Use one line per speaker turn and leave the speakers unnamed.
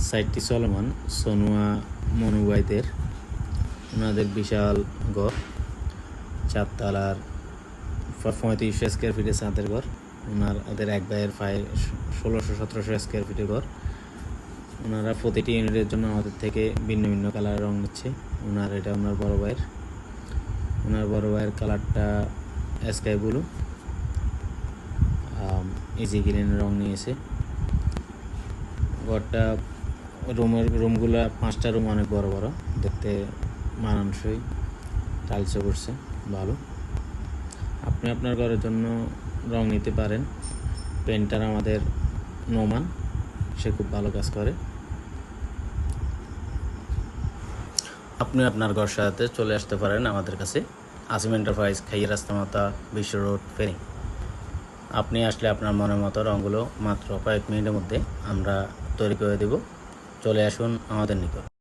সাইটটি চলমান সোনুয়া মনুবাইদের ওনাদের বিশাল ঘর, 4 তলার 3500 স্কোয়ার ফিটের ছাদের ঘর। ওদের এক ভাইয়ের 1600-1700 স্কোয়ার ফিটের ঘর। ওনারা প্রতিটি ইউনিটের জন্য আমাদের থেকে ভিন্ন ভিন্ন কালার রং নিচ্ছে। এটা ওনার বড় ভাইয়ের কালারটা স্কাই ব্লু, ইজি গ্রিন রং নিয়েছে। ঘরটা রুমগুলো 5টা রুম অনেক বড় বড়, দেখতে মানানসই, টাইলসও করছে ভালো। আপনি আপনার ঘরের জন্য রং নিতে পারেন। পেন্টার আমাদের নোমান, সে খুব ভালো কাজ করে। আপনি আপনার ঘর সাজাতে চলে আসতে পারেন আমাদের কাছে, আসিম এন্টারপ্রাইজ, খাইয়া রাস্তা মাতা, বিশ্ব রোড, ফেনী। আপনি আসলে আপনার মনের মতো রঙগুলো মাত্র কয়েক মিনিটের মধ্যে আমরা তৈরি করে দেব। চলে আসুন আমাদের নিকট।